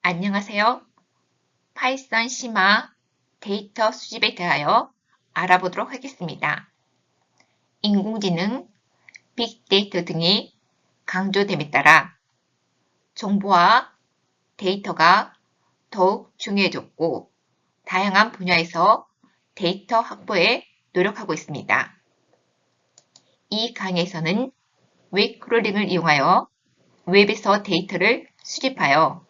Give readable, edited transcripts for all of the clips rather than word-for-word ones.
안녕하세요. 파이썬 심화 데이터 수집에 대하여 알아보도록 하겠습니다. 인공지능, 빅데이터 등이 강조됨에 따라 정보와 데이터가 더욱 중요해졌고 다양한 분야에서 데이터 확보에 노력하고 있습니다. 이 강의에서는 웹 크롤링을 이용하여 웹에서 데이터를 수집하여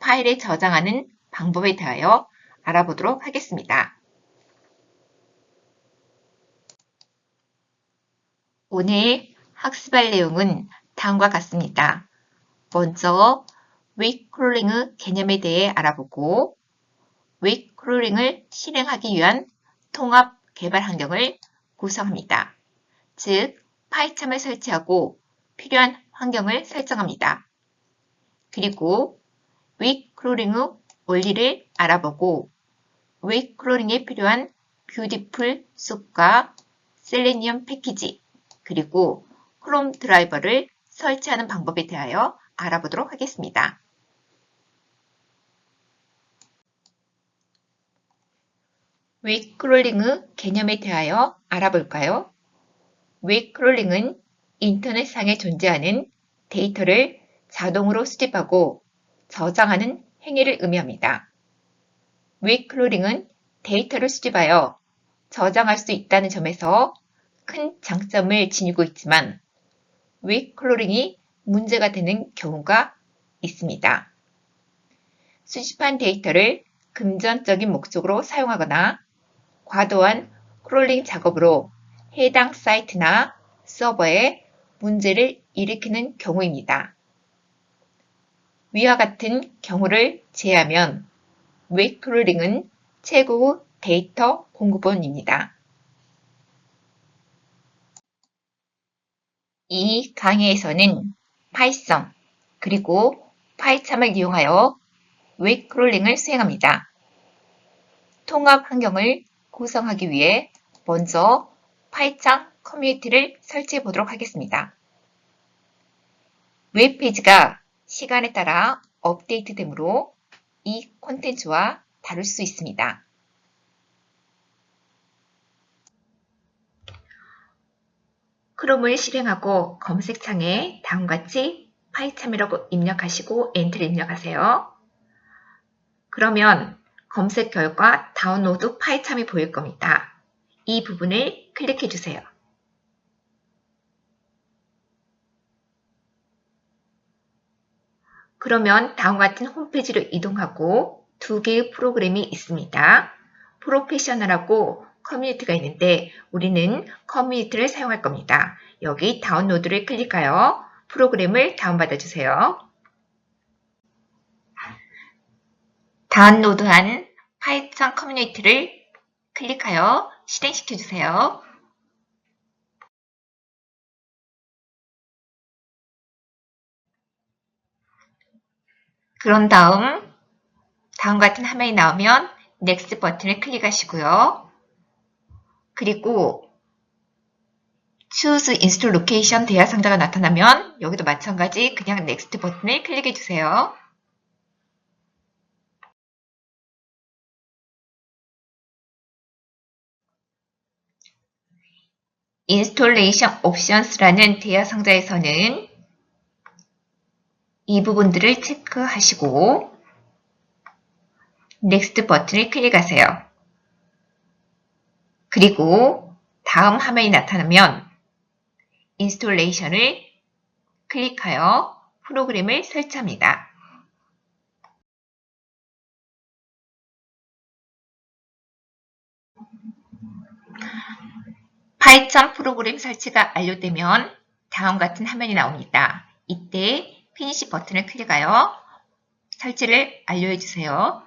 파일에 저장하는 방법에 대하여 알아보도록 하겠습니다. 오늘 학습할 내용은 다음과 같습니다. 먼저 웹 크롤링의 개념에 대해 알아보고 웹 크롤링을 실행하기 위한 통합 개발 환경을 구성합니다. 즉, 파이참을 설치하고 필요한 환경을 설정합니다. 그리고 웹 크롤링의 원리를 알아보고 웹 크롤링에 필요한 뷰티풀 숲과 셀레니엄 패키지 그리고 크롬 드라이버를 설치하는 방법에 대하여 알아보도록 하겠습니다. 웹 크롤링의 개념에 대하여 알아볼까요? 웹 크롤링은 인터넷상에 존재하는 데이터를 자동으로 수집하고 저장하는 행위를 의미합니다. 웹 크롤링은 데이터를 수집하여 저장할 수 있다는 점에서 큰 장점을 지니고 있지만 웹 크롤링이 문제가 되는 경우가 있습니다. 수집한 데이터를 금전적인 목적으로 사용하거나 과도한 크롤링 작업으로 해당 사이트나 서버에 문제를 일으키는 경우입니다. 위와 같은 경우를 제외하면 웹 크롤링은 최고의 데이터 공급원입니다. 이 강의에서는 파이썬 그리고 파이참을 이용하여 웹 크롤링을 수행합니다. 통합 환경을 구성하기 위해 먼저 파이참 커뮤니티를 설치해 보도록 하겠습니다. 웹페이지가 시간에 따라 업데이트되므로 이 콘텐츠와 다를 수 있습니다. 크롬을 실행하고 검색창에 다음과 같이 파이참이라고 입력하시고 엔터를 입력하세요. 그러면 검색 결과 다운로드 파이참이 보일 겁니다. 이 부분을 클릭해 주세요. 그러면 다음과 같은 홈페이지로 이동하고 두 개의 프로그램이 있습니다. 프로페셔널하고 커뮤니티가 있는데 우리는 커뮤니티를 사용할 겁니다. 여기 다운로드를 클릭하여 프로그램을 다운받아 주세요. 다운로드한 파이썬 커뮤니티를 클릭하여 실행시켜 주세요. 그런 다음과 같은 화면이 나오면 Next 버튼을 클릭하시고요. 그리고 Choose Install Location 대화 상자가 나타나면 여기도 마찬가지 그냥 Next 버튼을 클릭해 주세요. Installation Options라는 대화 상자에서는 이 부분들을 체크하시고 Next 버튼을 클릭하세요. 그리고 다음 화면이 나타나면 인스톨레이션을 클릭하여 프로그램을 설치합니다. 파이썬 프로그램 설치가 완료되면 다음과 같은 화면이 나옵니다. 이때 피니시 버튼을 클릭하여 설치를 완료해 주세요.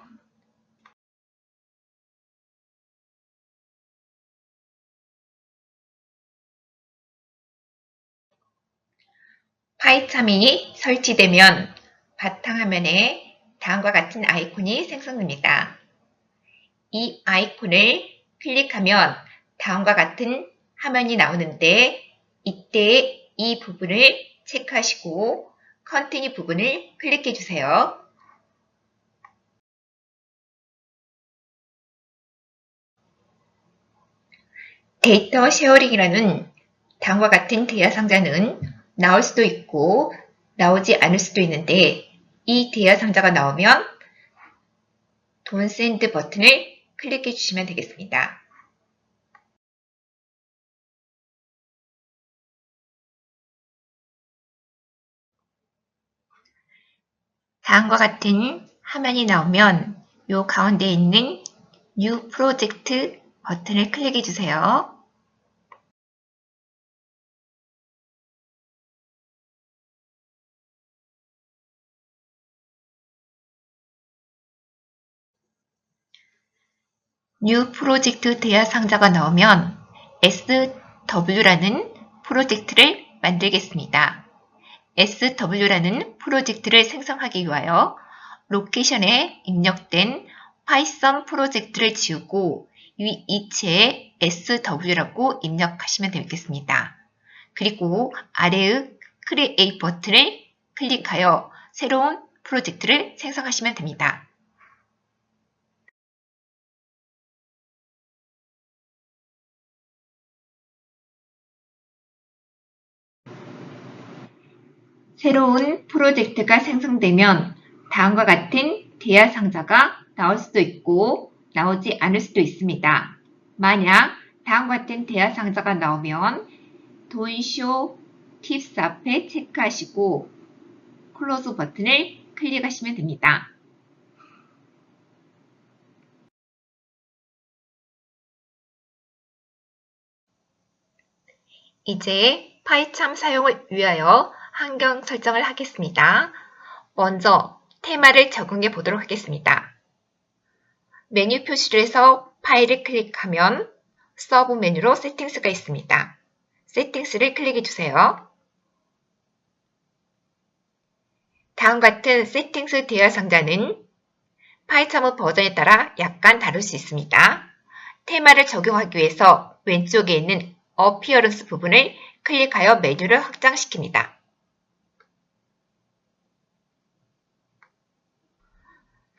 파이참이 설치되면 바탕화면에 다음과 같은 아이콘이 생성됩니다. 이 아이콘을 클릭하면 다음과 같은 화면이 나오는데 이때 이 부분을 체크하시고 컨티뉴 부분을 클릭해 주세요. 데이터 쉐어링이라는 다음과 같은 대화 상자는 나올 수도 있고 나오지 않을 수도 있는데 이 대화 상자가 나오면 돈 샌드 버튼을 클릭해 주시면 되겠습니다. 다음과 같은 화면이 나오면 이 가운데 있는 New Project 버튼을 클릭해 주세요. New Project 대화 상자가 나오면 SW라는 프로젝트를 만들겠습니다. SW라는 프로젝트를 생성하기 위하여 로케이션에 입력된 파이썬 프로젝트를 지우고 이 이체에 SW라고 입력하시면 되겠습니다. 그리고 아래의 Create 버튼을 클릭하여 새로운 프로젝트를 생성하시면 됩니다. 새로운 프로젝트가 생성되면 다음과 같은 대화 상자가 나올 수도 있고 나오지 않을 수도 있습니다. 만약 다음과 같은 대화 상자가 나오면 Don't show tips 앞에 체크하시고 클로즈 버튼을 클릭하시면 됩니다. 이제 파이참 사용을 위하여 환경 설정을 하겠습니다. 먼저 테마를 적용해 보도록 하겠습니다. 메뉴 표시를 해서 파일을 클릭하면 서브 메뉴로 세팅스가 있습니다. 세팅스를 클릭해 주세요. 다음 같은 세팅스 대화 상자는 파이참의 버전에 따라 약간 다를 수 있습니다. 테마를 적용하기 위해서 왼쪽에 있는 어피어런스 부분을 클릭하여 메뉴를 확장시킵니다.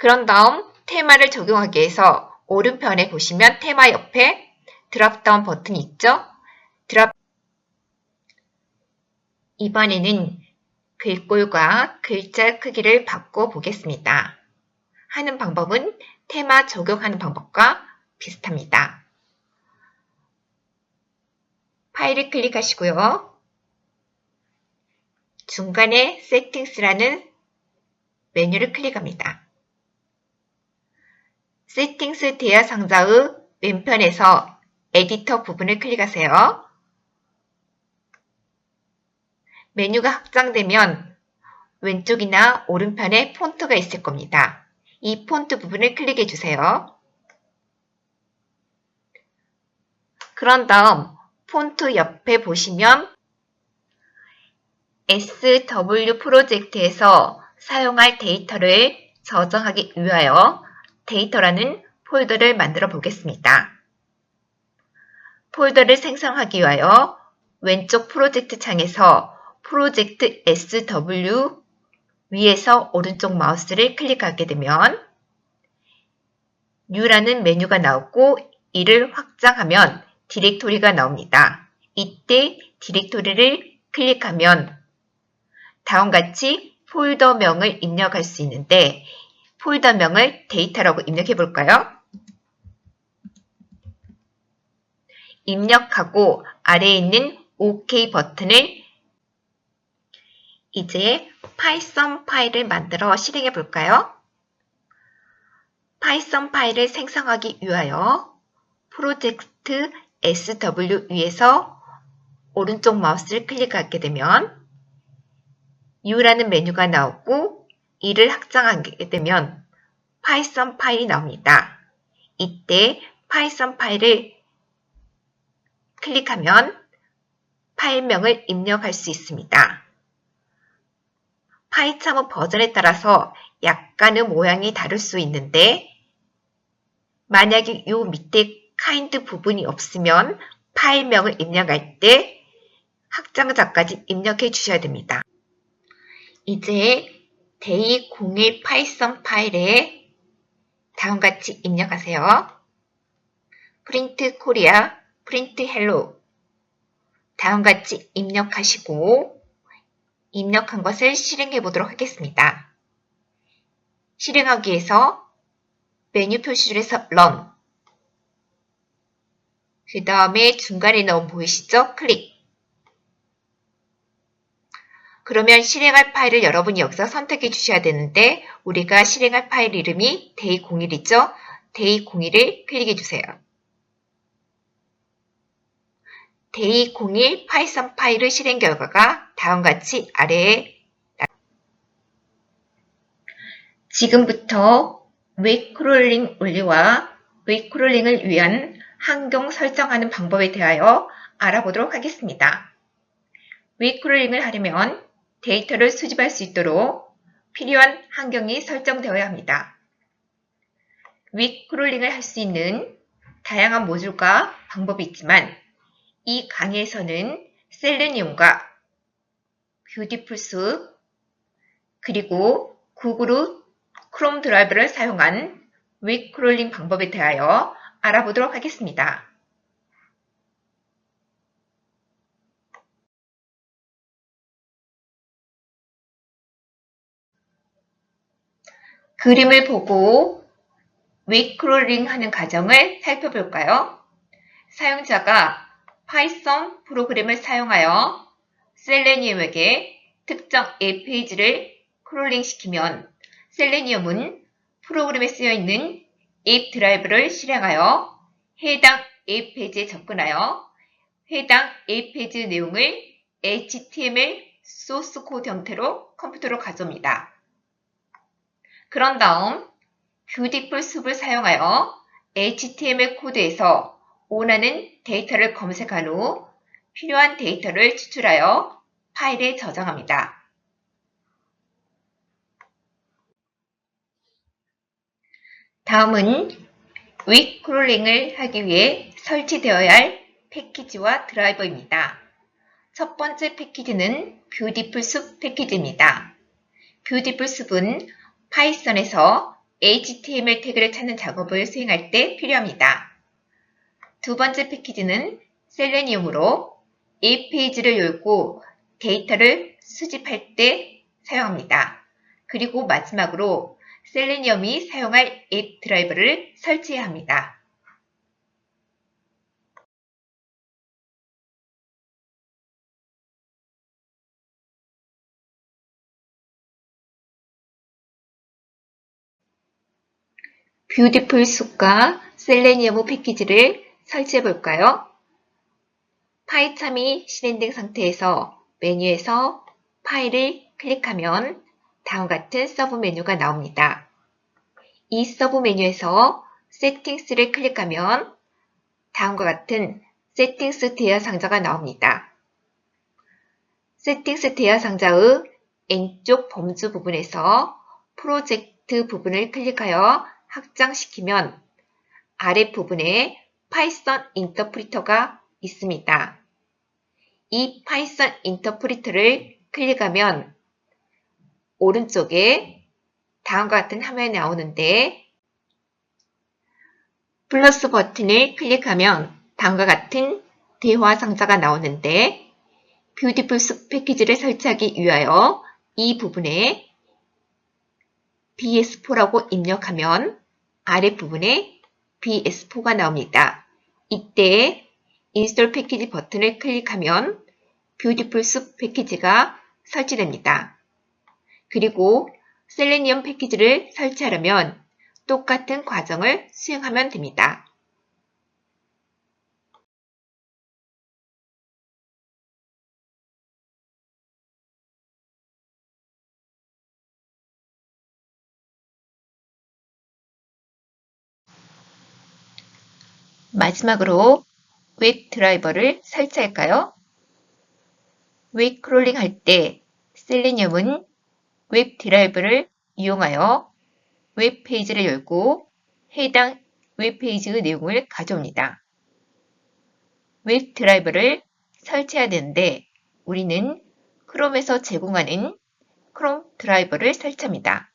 그런 다음 테마를 적용하기 위해서 오른편에 보시면 테마 옆에 드랍다운 버튼이 있죠? 이번에는 글꼴과 글자 크기를 바꿔보겠습니다. 하는 방법은 테마 적용하는 방법과 비슷합니다. 파일을 클릭하시고요. 중간에 세팅스라는 메뉴를 클릭합니다. 세팅스 대화 상자의 왼편에서 에디터 부분을 클릭하세요. 메뉴가 확장되면 왼쪽이나 오른편에 폰트가 있을 겁니다. 이 폰트 부분을 클릭해 주세요. 그런 다음 폰트 옆에 보시면 SW 프로젝트에서 사용할 데이터를 저장하기 위하여 데이터라는 폴더를 만들어 보겠습니다. 폴더를 생성하기 위하여 왼쪽 프로젝트 창에서 프로젝트 SW 위에서 오른쪽 마우스를 클릭하게 되면 New라는 메뉴가 나오고 이를 확장하면 디렉토리가 나옵니다. 이때 디렉토리를 클릭하면 다음같이 폴더명을 입력할 수 있는데 폴더명을 데이터라고 입력해 볼까요? 입력하고 아래에 있는 OK 버튼을 이제 파이썬 파일을 만들어 실행해 볼까요? 파이썬 파일을 생성하기 위하여 프로젝트 SW 위에서 오른쪽 마우스를 클릭하게 되면 New라는 메뉴가 나오고 이를 확장하게 되면 파이썬 파일이 나옵니다. 이때 파이썬 파일을 클릭하면 파일명을 입력할 수 있습니다. 파이참의 버전에 따라서 약간의 모양이 다를 수 있는데 만약에 이 밑에 kind 부분이 없으면 파일명을 입력할 때 확장자까지 입력해 주셔야 됩니다. 이제 day01 파이썬 파일에 다음같이 입력하세요. print korea 프린트 헬로 다음같이 입력하시고 입력한 것을 실행해 보도록 하겠습니다. 실행하기 위해서 메뉴 표시줄에서 Run 그 다음에 중간에 넣은 보이시죠? 클릭. 그러면 실행할 파일을 여러분이 여기서 선택해 주셔야 되는데 우리가 실행할 파일 이름이 day01이죠? day01을 클릭해 주세요. day01 파이썬 파일의 실행 결과가 다음같이 아래에 지금부터 웹 크롤링 원리와 웹 크롤링을 위한 환경 설정하는 방법에 대하여 알아보도록 하겠습니다. 웹 크롤링을 하려면 데이터를 수집할 수 있도록 필요한 환경이 설정되어야 합니다. 웹 크롤링을 할 수 있는 다양한 모듈과 방법이 있지만 이 강의에서는 셀레니움과 뷰티풀숲 그리고 구글의 크롬 드라이브를 사용한 웹 크롤링 방법에 대하여 알아보도록 하겠습니다. 그림을 보고 웹 크롤링 하는 과정을 살펴볼까요? 사용자가 파이썬 프로그램을 사용하여 셀레니움에게 특정 앱 페이지를 크롤링 시키면 셀레니움은 프로그램에 쓰여있는 앱 드라이브를 실행하여 해당 앱 페이지에 접근하여 해당 앱 페이지 내용을 HTML 소스 코드 형태로 컴퓨터로 가져옵니다. 그런 다음 뷰티풀 숲을 사용하여 HTML 코드에서 원하는 데이터를 검색한 후 필요한 데이터를 추출하여 파일에 저장합니다. 다음은 웹 크롤링을 하기 위해 설치되어야 할 패키지와 드라이버입니다. 첫 번째 패키지는 뷰티풀 숲 패키지입니다. 뷰티풀 숲은 파이썬에서 HTML 태그를 찾는 작업을 수행할 때 필요합니다. 두 번째 패키지는 셀레니움으로 앱 페이지를 열고 데이터를 수집할 때 사용합니다. 그리고 마지막으로 셀레니움이 사용할 앱 드라이버를 설치해야 합니다. 뷰티풀 숲과 셀레니움 패키지를 설치해 볼까요? 파이참이 실행된 상태에서 메뉴에서 파일을 클릭하면 다음과 같은 서브 메뉴가 나옵니다. 이 서브 메뉴에서 세팅스를 클릭하면 다음과 같은 세팅스 대여 상자가 나옵니다. 세팅스 대여 상자의 왼쪽 범주 부분에서 프로젝트 부분을 클릭하여 확장시키면 아래 부분에 파이썬 인터프리터가 있습니다. 이 파이썬 인터프리터를 클릭하면 오른쪽에 다음과 같은 화면이 나오는데 플러스 버튼을 클릭하면 다음과 같은 대화 상자가 나오는데 뷰티풀 숲 패키지를 설치하기 위하여 이 부분에 BS4라고 입력하면 아랫부분에 BS4가 나옵니다. 이때 인스톨 패키지 버튼을 클릭하면 뷰티풀 숲 패키지가 설치됩니다. 그리고 셀레니움 패키지를 설치하려면 똑같은 과정을 수행하면 됩니다. 마지막으로 웹 드라이버를 설치할까요? 웹 크롤링 할 때 셀레니움은 웹 드라이브를 이용하여 웹 페이지를 열고 해당 웹 페이지의 내용을 가져옵니다. 웹 드라이브를 설치해야 되는데 우리는 크롬에서 제공하는 크롬 드라이버를 설치합니다.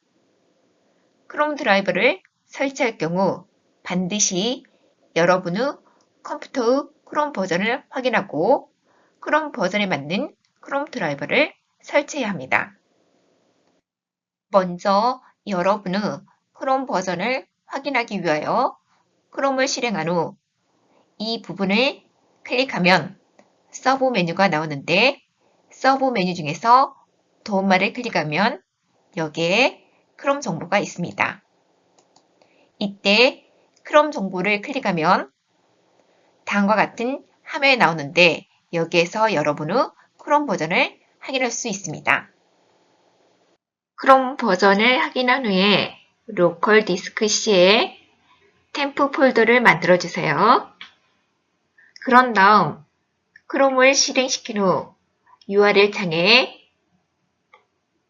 크롬 드라이버를 설치할 경우 반드시 여러분의 컴퓨터의 크롬 버전을 확인하고 크롬 버전에 맞는 크롬 드라이버를 설치해야 합니다. 먼저 여러분의 크롬 버전을 확인하기 위하여 크롬을 실행한 후 이 부분을 클릭하면 서브 메뉴가 나오는데 서브 메뉴 중에서 도움말을 클릭하면 여기에 크롬 정보가 있습니다. 이때 크롬 정보를 클릭하면 다음과 같은 화면이 나오는데 여기에서 여러분의 크롬 버전을 확인할 수 있습니다. 크롬 버전을 확인한 후에 로컬 디스크 C에 템프 폴더를 만들어 주세요. 그런 다음 크롬을 실행시킨 후 URL 창에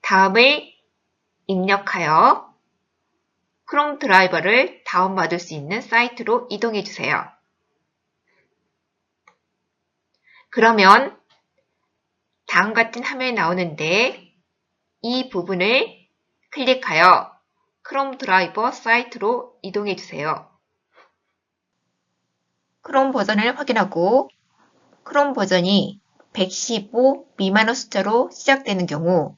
다음을 입력하여 크롬 드라이버를 다운받을 수 있는 사이트로 이동해 주세요. 그러면 다음 같은 화면이 나오는데 이 부분을 클릭하여 크롬 드라이버 사이트로 이동해 주세요. 크롬 버전을 확인하고 크롬 버전이 115 미만의 숫자로 시작되는 경우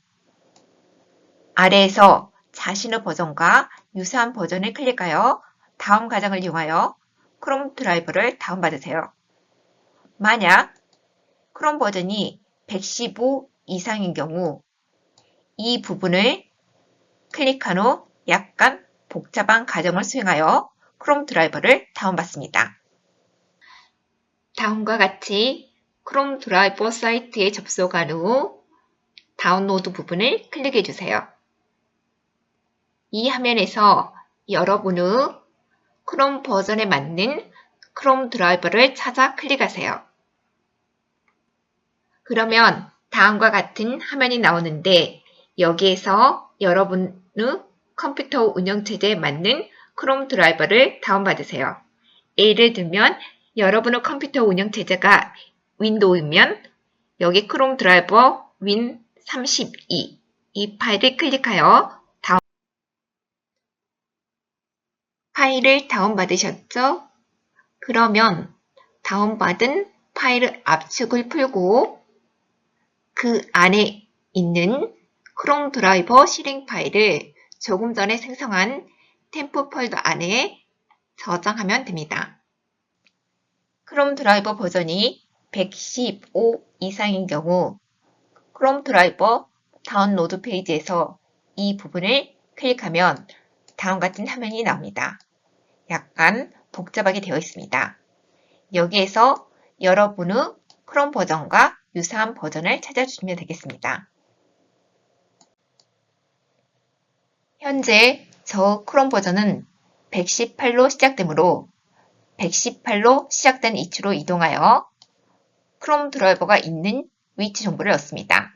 아래에서 자신의 버전과 유사한 버전을 클릭하여 다음 과정을 이용하여 크롬 드라이버를 다운받으세요. 만약 크롬 버전이 115 이상인 경우 이 부분을 클릭한 후 약간 복잡한 과정을 수행하여 크롬 드라이버를 다운받습니다. 다음과 같이 크롬 드라이버 사이트에 접속한 후 다운로드 부분을 클릭해 주세요. 이 화면에서 여러분의 크롬 버전에 맞는 크롬 드라이버를 찾아 클릭하세요. 그러면 다음과 같은 화면이 나오는데 여기에서 여러분의 컴퓨터 운영체제에 맞는 크롬 드라이버를 다운받으세요. 예를 들면 여러분의 컴퓨터 운영체제가 윈도우이면 여기 크롬 드라이버 win32 이 파일을 클릭하여 파일을 다운받으셨죠? 그러면 다운받은 파일의 압축을 풀고 그 안에 있는 크롬 드라이버 실행 파일을 조금 전에 생성한 템프 폴더 안에 저장하면 됩니다. 크롬 드라이버 버전이 115 이상인 경우 크롬 드라이버 다운로드 페이지에서 이 부분을 클릭하면 다음과 같은 화면이 나옵니다. 약간 복잡하게 되어 있습니다. 여기에서 여러분의 크롬 버전과 유사한 버전을 찾아주시면 되겠습니다. 현재 저 크롬 버전은 118로 시작되므로 118로 시작된 위치로 이동하여 크롬 드라이버가 있는 위치 정보를 넣습니다.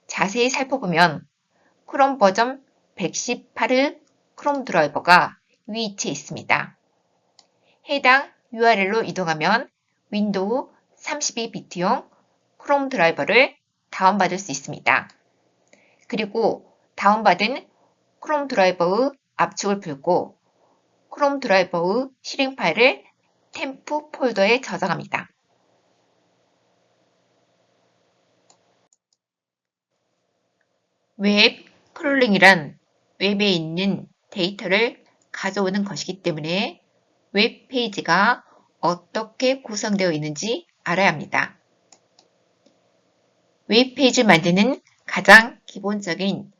자세히 살펴보면 크롬 버전 118의 크롬 드라이버가 위치에 있습니다. 해당 URL로 이동하면 윈도우 32비트용 크롬 드라이버를 다운받을 수 있습니다. 그리고 다운받은 크롬 드라이버의 압축을 풀고 크롬 드라이버의 실행 파일을 템프 폴더에 저장합니다. 웹 크롤링이란 웹에 있는 데이터를 가져오는 것이기 때문에 웹 페이지가 어떻게 구성되어 있는지 알아야 합니다. 웹 페이지를 만드는 가장 기본적인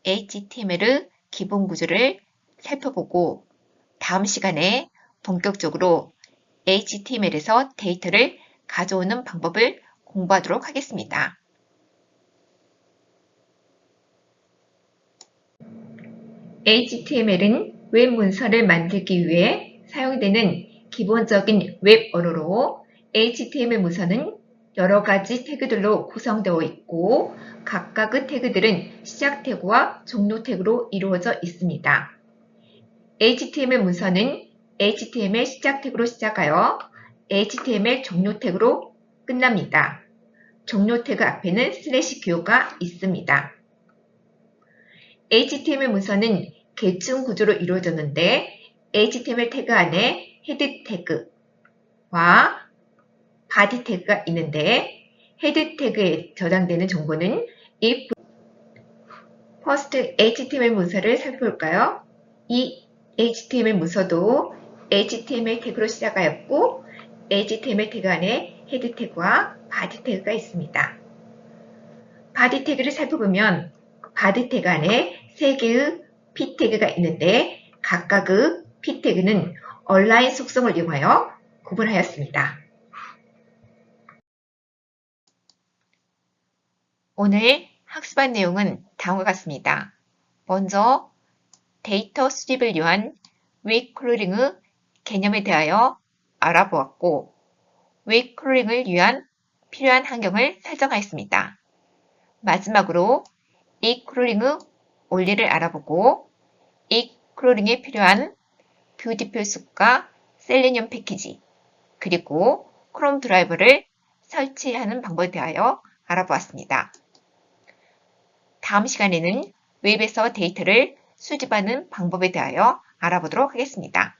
HTML의 기본 구조를 살펴보고 다음 시간에 본격적으로 HTML에서 데이터를 가져오는 방법을 공부하도록 하겠습니다. HTML은 웹 문서를 만들기 위해 사용되는 기본적인 웹 언어로 HTML 문서는 여러 가지 태그들로 구성되어 있고 각각의 태그들은 시작 태그와 종료 태그로 이루어져 있습니다. HTML 문서는 HTML 시작 태그로 시작하여 HTML 종료 태그로 끝납니다. 종료 태그 앞에는 슬래시 기호가 있습니다. HTML 문서는 계층 구조로 이루어졌는데 HTML 태그 안에 헤드 태그와 body 태그가 있는데 헤드 태그에 저장되는 정보는 if first HTML 문서를 살펴볼까요? 이 HTML 문서도 HTML 태그로 시작하였고 HTML 태그 안에 헤드 태그와 body 태그가 있습니다. body 태그를 살펴보면 body 태그 안에 3개의 p 태그가 있는데 각각의 p 태그는 얼라인 속성을 이용하여 구분하였습니다. 오늘 학습한 내용은 다음과 같습니다. 먼저 데이터 수집을 위한 웨이크 크롤링의 개념에 대하여 알아보았고 웨이크 크롤링을 위한 필요한 환경을 설정하였습니다. 마지막으로 이 크롤링의 원리를 알아보고 이 크롤링에 필요한 뷰티풀 숲과 셀레니엄 패키지 그리고 크롬 드라이버를 설치하는 방법에 대하여 알아보았습니다. 다음 시간에는 웹에서 데이터를 수집하는 방법에 대하여 알아보도록 하겠습니다.